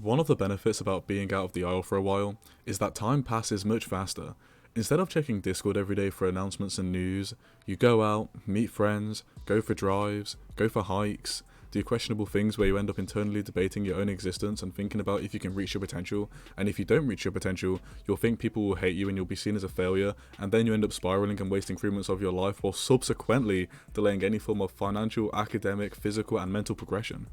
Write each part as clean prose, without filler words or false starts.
One of the benefits about being out of the aisle for a while is that time passes much faster. Instead of checking Discord every day for announcements and news, you go out, meet friends, go for drives, go for hikes, do questionable things where you end up internally debating your own existence and thinking about if you can reach your potential, and if you don't reach your potential, you'll think people will hate you and you'll be seen as a failure, and then you end up spiraling and wasting 3 months of your life while subsequently delaying any form of financial, academic, physical and mental progression.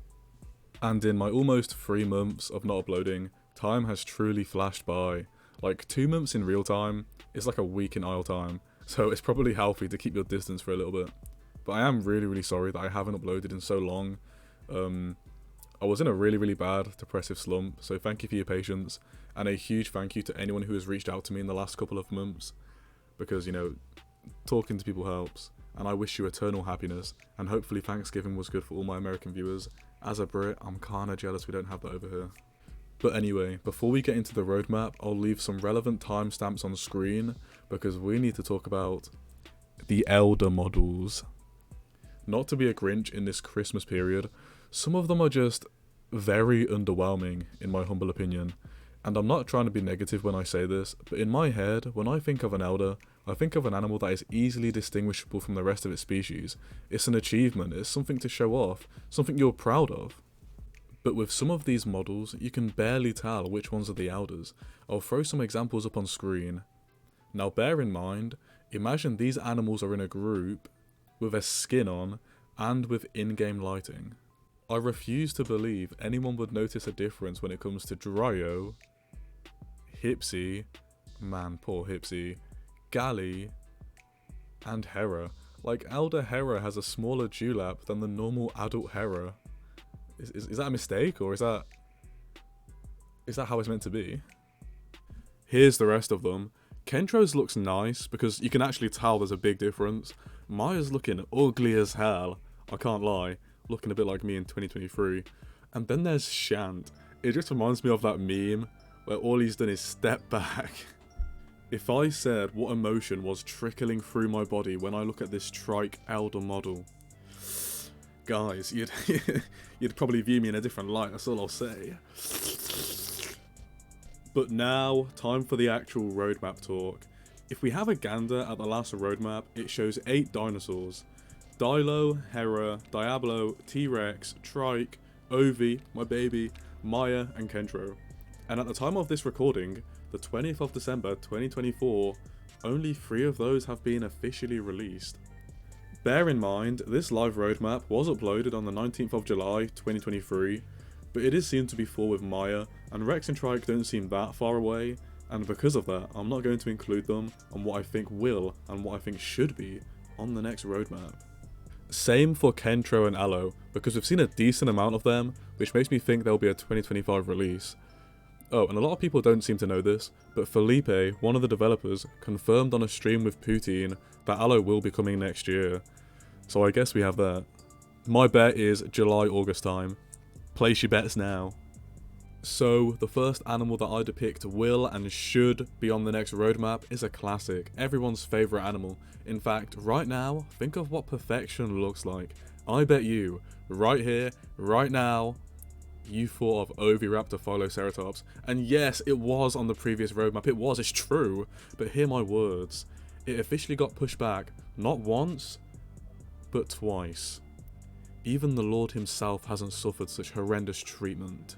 And in my almost 3 months of not uploading, time has truly flashed by. Like 2 months in real time is like a week in aisle time, so it's probably healthy to keep your distance for a little bit. But I am really sorry that I haven't uploaded in so long. I was in a really bad depressive slump, so thank you for your patience, and a huge thank you to anyone who has reached out to me in the last couple of months, because, you know, talking to people helps, and I wish you eternal happiness, and hopefully Thanksgiving was good for all my American viewers. As a Brit, I'm kinda jealous we don't have that over here. But anyway, before we get into the roadmap, I'll leave some relevant timestamps on screen, because we need to talk about the Elder models. Not to be a Grinch in this Christmas period, some of them are just very underwhelming, in my humble opinion. And I'm not trying to be negative when I say this, but in my head, when I think of an elder, I think of an animal that is easily distinguishable from the rest of its species. It's an achievement, it's something to show off, something you're proud of. But with some of these models, you can barely tell which ones are the elders. I'll throw some examples up on screen. Now bear in mind, imagine these animals are in a group, with a skin on, and with in-game lighting. I refuse to believe anyone would notice a difference when it comes to Dryo, Hipsy, man poor Hipsy, Galley, and Hera. Like, Elder Hera has a smaller dewlap than the normal adult Hera. Is that a mistake, or is that how it's meant to be? Here's the rest of them. Kentro's looks nice, because you can actually tell there's a big difference. Maya's looking ugly as hell, I can't lie, looking a bit like me in 2023. And then there's Shant. It just reminds me of that meme, where all he's done is step back. If I said what emotion was trickling through my body when I look at this trike elder model, guys, you'd probably view me in a different light, that's all I'll say. But now, time for the actual roadmap talk. If we have a gander at the last roadmap, it shows 8 dinosaurs. Dilo, Hera, Diablo, T-Rex, Trike, Ovi, my baby, Maya, and Kentro. And at the time of this recording, the 20th of December 2024, only 3 of those have been officially released. Bear in mind, this live roadmap was uploaded on the 19th of July 2023, but it is seen to be full with Maya, and Rex and Trike don't seem that far away, and because of that, I'm not going to include them on what I think will and what I think should be on the next roadmap. Same for Kentro and Aloe, because we've seen a decent amount of them, which makes me think there'll be a 2025 release. Oh, and a lot of people don't seem to know this, but Felipe, one of the developers, confirmed on a stream with Poutine that Aloe will be coming next year. So I guess we have that. My bet is July-August time. Place your bets now. So, the first animal that I depict will and should be on the next roadmap is a classic, everyone's favourite animal. In fact, right now, think of what perfection looks like. I bet you, right here, right now, you thought of Oviraptor Phyloceratops. And yes, it was on the previous roadmap, it's true, but hear my words. It officially got pushed back, not once, but twice. Even the Lord himself hasn't suffered such horrendous treatment.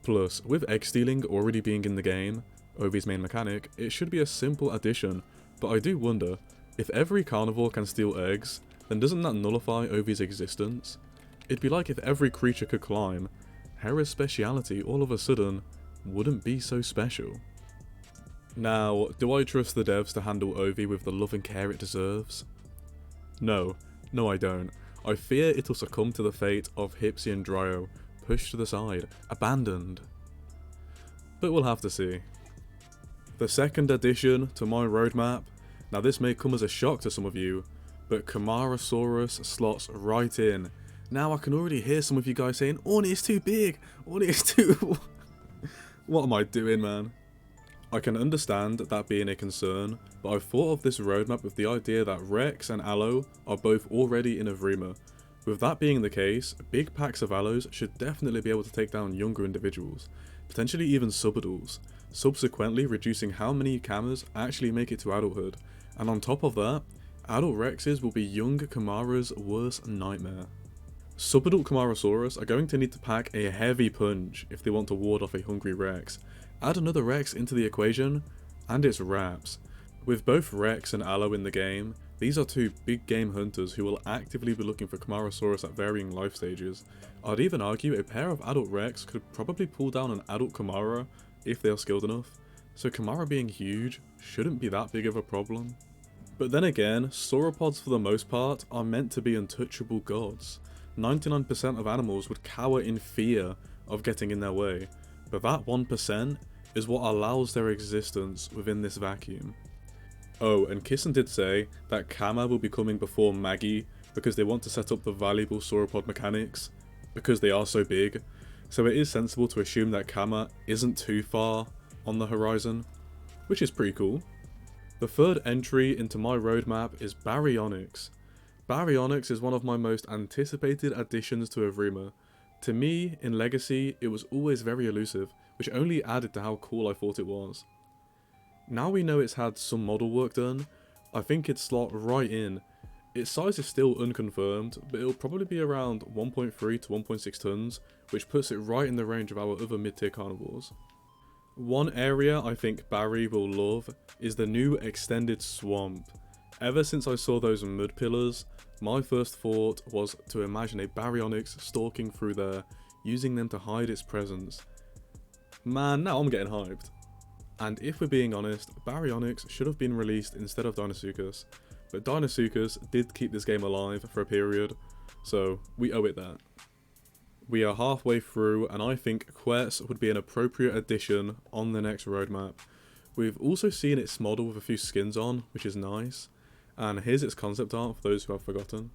Plus, with egg stealing already being in the game, Ovi's main mechanic, it should be a simple addition, but I do wonder, if every carnivore can steal eggs, then doesn't that nullify Ovi's existence? It'd be like if every creature could climb, Hera's speciality all of a sudden wouldn't be so special. Now, do I trust the devs to handle Ovi with the love and care it deserves? No I don't. I fear it'll succumb to the fate of Hipsy and Dryo, pushed to the side, abandoned. But we'll have to see. The second addition to my roadmap, now this may come as a shock to some of you, but Camarasaurus slots right in. Now I can already hear some of you guys saying, Orny is too big, Orny is too... What am I doing, man? I can understand that being a concern, but I've thought of this roadmap with the idea that Rex and Aloe are both already in Evrima, With that being the case, big packs of allos should definitely be able to take down younger individuals, potentially even subadults, subsequently reducing how many Kamas actually make it to adulthood, and on top of that, adult Rexes will be young Kamara's worst nightmare. Subadult Kamarasaurus are going to need to pack a heavy punch if they want to ward off a hungry Rex. Add another Rex into the equation, and it's wraps. With both Rex and Allo in the game, these are two big game hunters who will actively be looking for Kamarasaurus at varying life stages. I'd even argue a pair of adult Rex could probably pull down an adult Kamara if they are skilled enough, so Kamara being huge shouldn't be that big of a problem. But then again, sauropods for the most part are meant to be untouchable gods. 99% of animals would cower in fear of getting in their way, but that 1% is what allows their existence within this vacuum. Oh, and Kissen did say that Kama will be coming before Maggie because they want to set up the valuable sauropod mechanics, because they are so big, so it is sensible to assume that Kama isn't too far on the horizon, which is pretty cool. The third entry into my roadmap is Baryonyx. Baryonyx is one of my most anticipated additions to Evrima. To me, in Legacy, it was always very elusive, which only added to how cool I thought it was. Now we know it's had some model work done, I think it'd slot right in. Its size is still unconfirmed, but it'll probably be around 1.3 to 1.6 tons, which puts it right in the range of our other mid-tier carnivores. One area I think Barry will love is the new extended swamp. Ever since I saw those mud pillars, my first thought was to imagine a Baryonyx stalking through there, using them to hide its presence. Man, now I'm getting hyped. And if we're being honest, Baryonyx should have been released instead of Deinosuchus, but Deinosuchus did keep this game alive for a period, so we owe it that. We are halfway through, and I think Quetz would be an appropriate addition on the next roadmap. We've also seen its model with a few skins on, which is nice, and here's its concept art for those who have forgotten.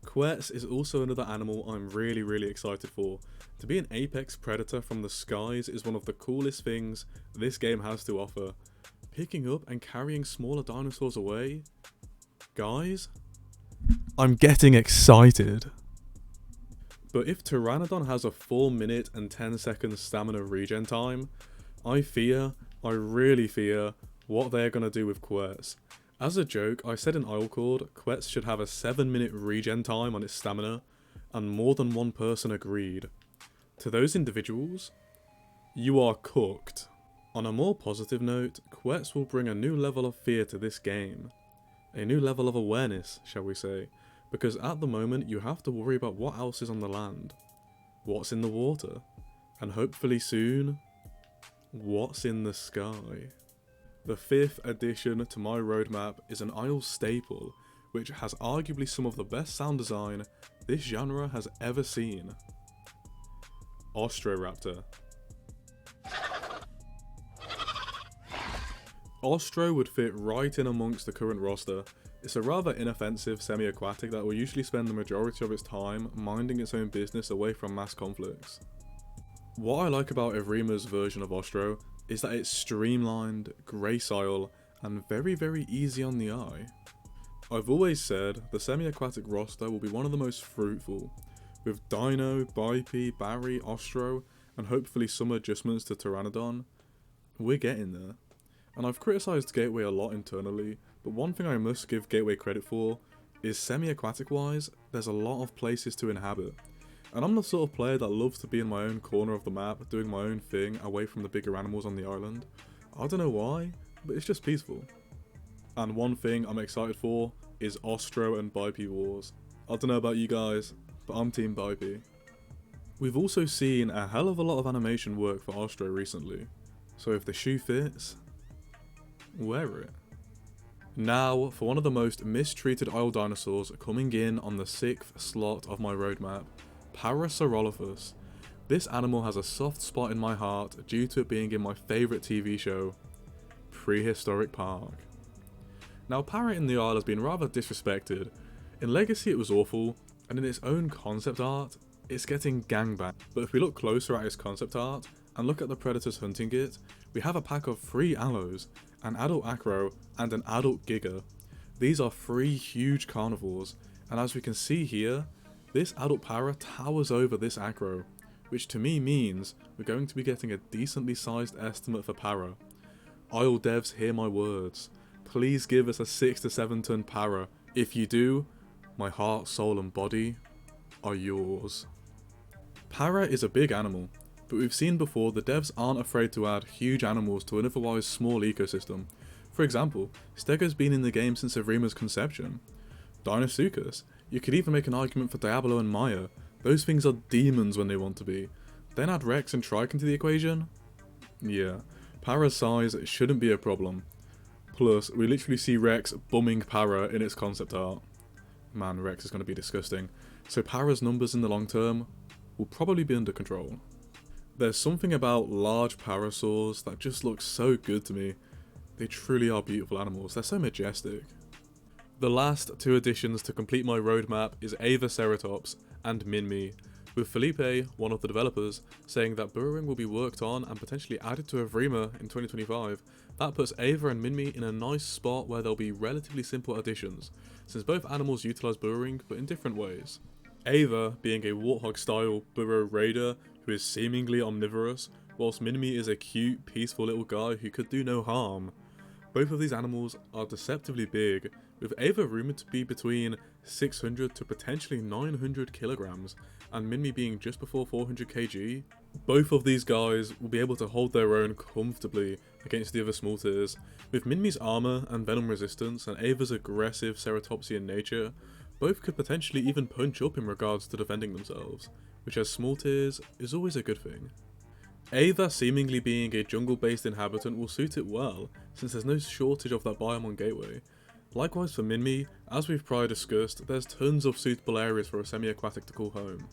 Quetz is also another animal I'm really excited for. To be an apex predator from the skies is one of the coolest things this game has to offer. Picking up and carrying smaller dinosaurs away? Guys? I'm getting excited. But if Pteranodon has a 4 minute and 10 second stamina regen time, I really fear what they're gonna do with Quetz. As a joke, I said in Islecord, Quetz should have a 7 minute regen time on its stamina, and more than one person agreed. To those individuals, you are cooked. On a more positive note, Quetz will bring a new level of fear to this game. A new level of awareness, shall we say, because at the moment you have to worry about what else is on the land, what's in the water, and hopefully soon, what's in the sky. The fifth addition to my roadmap is an Isle staple, which has arguably some of the best sound design this genre has ever seen. Ostroraptor. Ostro would fit right in amongst the current roster. It's a rather inoffensive semi-aquatic that will usually spend the majority of its time minding its own business away from mass conflicts. What I like about Evrima's version of Ostro is that it's streamlined, gracile, and very easy on the eye. I've always said the semi-aquatic roster will be one of the most fruitful, with Dino, Bipe, Barry, Ostro, and hopefully some adjustments to Pteranodon. We're getting there. And I've criticised Gateway a lot internally, but one thing I must give Gateway credit for is semi-aquatic wise, there's a lot of places to inhabit. And I'm the sort of player that loves to be in my own corner of the map, doing my own thing away from the bigger animals on the island. I don't know why, but it's just peaceful. And one thing I'm excited for is Ostro and Bipe wars. I don't know about you guys, but I'm team Bipe. We've also seen a hell of a lot of animation work for Ostro recently, so if the shoe fits, wear it. Now for one of the most mistreated Isle dinosaurs coming in on the 6th slot of my roadmap, Parasaurolophus. This animal has a soft spot in my heart due to it being in my favourite TV show, Prehistoric Park. Now Para in the Isle has been rather disrespected. In Legacy it was awful, and in its own concept art, it's getting gangbanged. But if we look closer at its concept art, and look at the predators hunting it, we have a pack of 3 allos, an adult acro, and an adult giga. These are 3 huge carnivores, and as we can see here, This adult para towers over this acro, which to me means we're going to be getting a decently sized estimate for para. Isle devs, hear my words. Please give us a 6 to 7 ton para. If you do, my heart, soul and body are yours. Para is a big animal, but we've seen before the devs aren't afraid to add huge animals to an otherwise small ecosystem. For example, Stego's been in the game since Evrima's conception. Deinosuchus, you could even make an argument for Diablo and Maya. Those things are demons when they want to be. Then add Rex and Trike into the equation? Yeah, Para's size shouldn't be a problem. Plus, we literally see Rex bumming Para in its concept art. Man, Rex is going to be disgusting. So Para's numbers in the long term will probably be under control. There's something about large parasaurs that just look so good to me. They truly are beautiful animals, they're so majestic. The last two additions to complete my roadmap is Ceratops and Minmi, with Felipe, one of the developers, saying that burrowing will be worked on and potentially added to Evrima in 2025. That puts Ava and Minmi in a nice spot where they'll be relatively simple additions, since both animals utilise burrowing but in different ways. Ava being a warthog style burrow raider who is seemingly omnivorous, whilst Minmi is a cute, peaceful little guy who could do no harm. Both of these animals are deceptively big, with Ava rumoured to be between 600 to potentially 900 kilograms, and Minmi being just before 400 kg. Both of these guys will be able to hold their own comfortably against the other small tiers. With Minmi's armour and venom resistance and Ava's aggressive ceratopsian nature, both could potentially even punch up in regards to defending themselves, which as small tiers is always a good thing. Ava seemingly being a jungle-based inhabitant will suit it well, since there's no shortage of that biome on Gateway. Likewise for Minmi, as we've prior discussed, there's tons of suitable areas for a semi-aquatic to call home.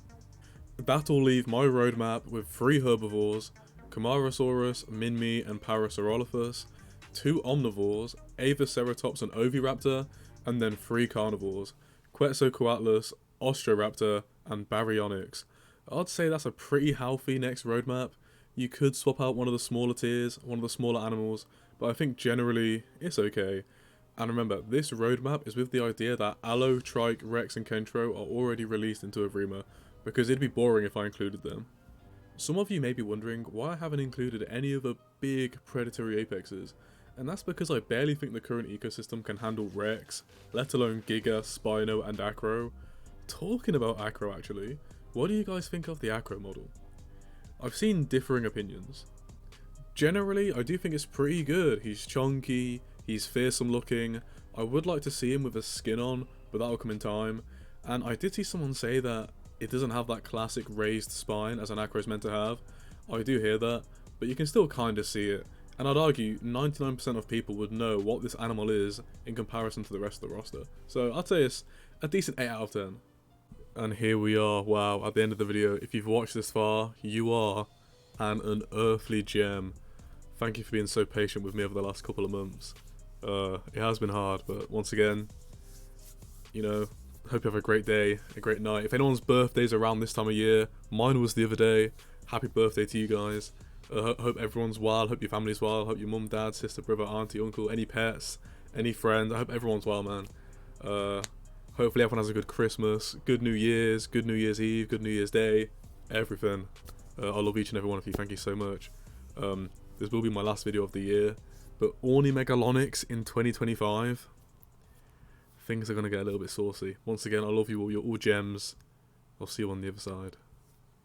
That'll leave my roadmap with 3 herbivores, Camarasaurus, Minmi and Parasaurolophus, 2 omnivores, Ceratops and Oviraptor, and then 3 carnivores, Quetzalcoatlus, Osteoraptor and Baryonyx. I'd say that's a pretty healthy next roadmap. You could swap out one of the smaller tiers, one of the smaller animals, but I think generally it's okay. And remember, this roadmap is with the idea that Allo, Trike, Rex and Kentro are already released into Evrima, because it'd be boring if I included them. Some of you may be wondering why I haven't included any of the big predatory apexes, and that's because I barely think the current ecosystem can handle Rex, let alone Giga, Spino and Acro. Talking about Acro actually, what do you guys think of the Acro model? I've seen differing opinions. Generally, I do think it's pretty good. He's chunky, he's fearsome looking. I would like to see him with a skin on, but that'll come in time. And I did see someone say that it doesn't have that classic raised spine as an Acro is meant to have. I do hear that, but you can still kinda see it. And I'd argue 99% of people would know what this animal is in comparison to the rest of the roster. So I'd say it's a decent 8 out of 10. And here we are, wow, at the end of the video. If you've watched this far, you are an unearthly gem. Thank you for being so patient with me over the last couple of months. It has been hard, but once again, you know, hope you have a great day, a great night. If anyone's birthday's around this time of year, mine was the other day. Happy birthday to you guys. Hope everyone's well, hope your family's well, hope your mum, dad, sister, brother, auntie, uncle, any pets, any friends. I hope everyone's well, man. Hopefully everyone has a good Christmas, good New Year's Eve, good New Year's Day, everything. I love each and every one of you, thank you so much. This will be my last video of the year, but Orny Megalonyx in 2025, things are going to get a little bit saucy. Once again, I love you all, you're all gems. I'll see you on the other side.